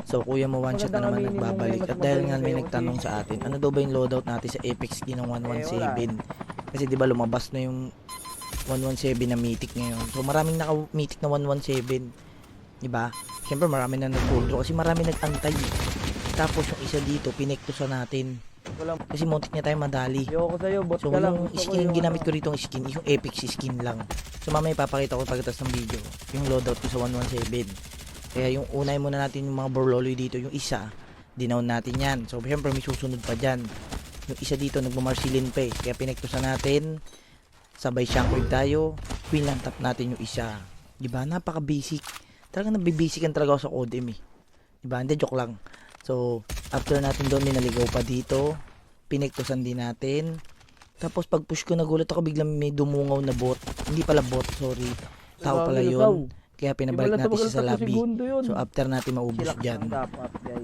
So kuya mo one shot na naman Magandang aminin mong may nagbabalik. mas At dahil magaling nga may sa'yo nagtanong kasi- sa atin, ano daw ba yung loadout natin sa Apex Skin ng 117? Kasi di ba lumabas na yung 117 na mythic ngayon. So maraming naka-mythic na 117. Di ba? Siyempre marami na nag-gold draw kasi marami nag-antay. Tapos yung isa dito, pinektusan natin. Walang Kasi muntik niya tayo madali. ayoko sa'yo, bot So ka lang. yung Gusto ko skin yung ginamit ano. ko rito, skin, yung Apex skin lang. So mamaya ipapakita ko pagkatapos ng video yung loadout ko sa 117. Kaya yung unay muna natin yung mga borloloy dito, yung isa dinown natin yan. So syempre may susunod pa dyan. Yung isa dito nagmamarsilin pa eh. Kaya pinektusan natin, sabay shockwave tayo, pinlang tap natin yung isa. Diba? Napaka basic. Talaga nabibasican talaga ako sa Odem eh. Diba? Hindi, joke lang. So after natin doon, may naligaw pa dito, pinektusan din natin. Tapos pag push ko, nagulat ako, biglang may dumungaw na bot. Hindi pala bot, sorry, tao pala yun. Kaya pinabalik natin siya sa lobby. So after natin maubos dyan,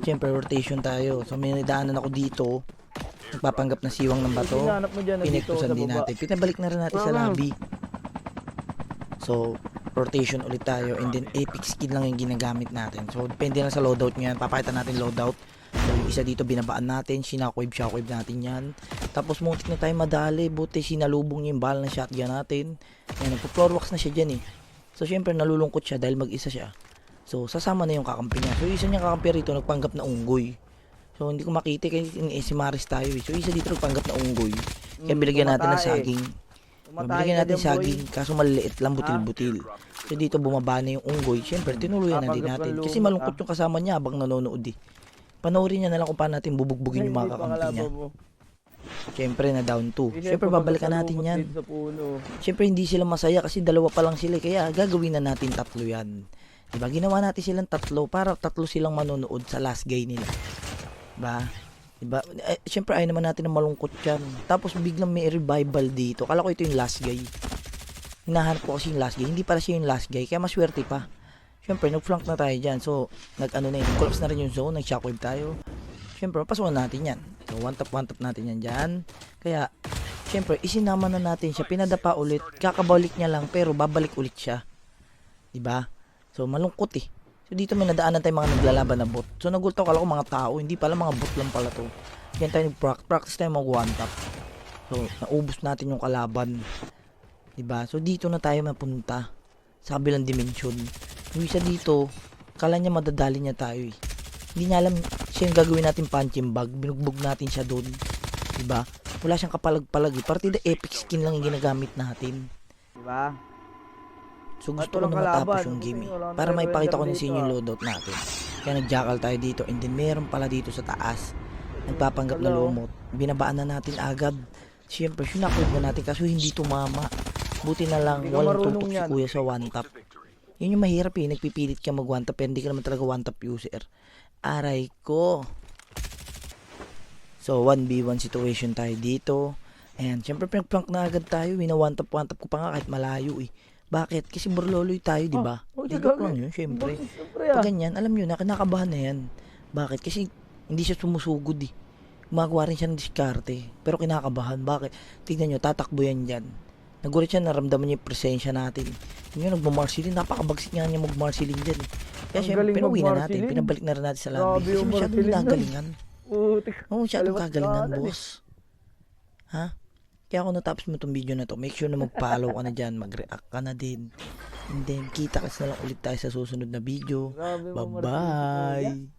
syempre rotation tayo. So may nadaanan ako dito, nagpapanggap na siwang ng bato, pinektusan din natin, pinabalik na rin natin sa lobby. So rotation ulit tayo, and then Apex skin lang yung ginagamit natin. So depende na sa loadout nyo yan, papakita natin loadout. So yung isa dito binabaan natin, shockwave natin yan. Tapos muntik na tayo madali, buti sinalubong niya yung bala ng shotgun natin. Ayan, nagpo-floor walks na siya dyan eh. So syempre nalulungkot siya dahil mag-isa siya. So sasama na yung kakampi niya. So isa niyang kakampi rito nagpanggap na unggoy. So hindi ko makita kasi si Maris tayo eh. So isa dito nagpanggap na unggoy. Kaya binigyan natin ng saging. Binigyan natin saging kaso maliliit lang, butil-butil. So dito bumaba na yung unggoy. Syempre tinuluyan na din natin. Kasi malungkot yung kasama niya habang nanonood eh. Panoorin niya na lang kung paano natin bubugbugin yung mga kakampi niya. Siyempre na down 2. Siyempre babalikan natin yan. Siyempre hindi sila masaya kasi dalawa pa lang sila. Kaya gagawin na natin tatlo yan. Diba? Ginawa natin silang tatlo para tatlo silang manonood sa last game nila. Diba? Siyempre ayaw naman natin na malungkot yan. Tapos biglang may revival dito. Kala ko ito yung last guy. Hinahanap ko kasi yung last guy. Hindi para siya yung last guy. Kaya maswerte pa. Siyempre nag-flank na tayo dyan. So nag-ano na yun. Collapse na rin yung zone. Nag-shockwave tayo. Siyempre pasukan natin yan. So one tap natin yan dyan. Kaya siyempre isinama na natin siya. Pinadapa ulit. Kakabalik niya lang pero babalik ulit siya. Diba? So malungkot eh. So dito may nadaanan tayong mga naglalaban na bot. So nagultaw kala ko mga tao. Hindi pala mga bot lang pala to. Yan tayo nag-practice tayo mag one tap. So naubos natin yung kalaban. Diba? So dito na tayo mapunta. Sa kabilang dimensyon. Yung isa dito, kala niya madadali niya tayo eh. Hindi niya alam siya yung gagawin natin punching bag. Binugbog natin siya doon. Diba? Wala siyang kapalag-palag eh. Partida epic skin lang yung ginagamit natin. Diba? So gusto ko na matapos yung game eh. Para maipakita ko na sa inyo yung loadout natin. Kaya nag-jackal tayo dito. And then meron pala dito sa taas. Nagpapanggap na lumot. Binabaan na natin agad. Siyempre, sinakod na natin kasi hindi tumama. Buti na lang, walang tutok si kuya sa one tap. Yun yung mahirap eh. Nagpipilit ka mag one tap. Pero hindi ka naman talaga one tap user. Aray ko. So 1v1 situation tayo dito. Ayan, syempre pinag-prank na agad tayo. One tap ko pa nga kahit malayo eh. Bakit? Kasi burloloy tayo, di ba? Joke lang yun, syempre. Pag ganyan, alam nyo na, kinakabahan na yan. Bakit? Kasi hindi siya sumusugod eh. Gumagawa rin siya ng diskarte. Pero kinakabahan. Bakit? Tignan nyo, tatakbo yan dyan. Nagulat siya, naramdaman niya yung presensya natin. Yung nagmamarsilin, napakabagsik nga niya magmarsilin dyan eh. Kaya syempre, pinuwi na natin. Pinabalik na rin natin sa lobby. Kasi masyadong nagalingan. Oo, masyadong kagalingan, boss. Ha? Kaya kung natapos mo itong video na to, make sure na mag-follow ka na dyan, mag-react ka na din. And then, kita kasi na lang ulit tayo sa susunod na video. Bye-bye!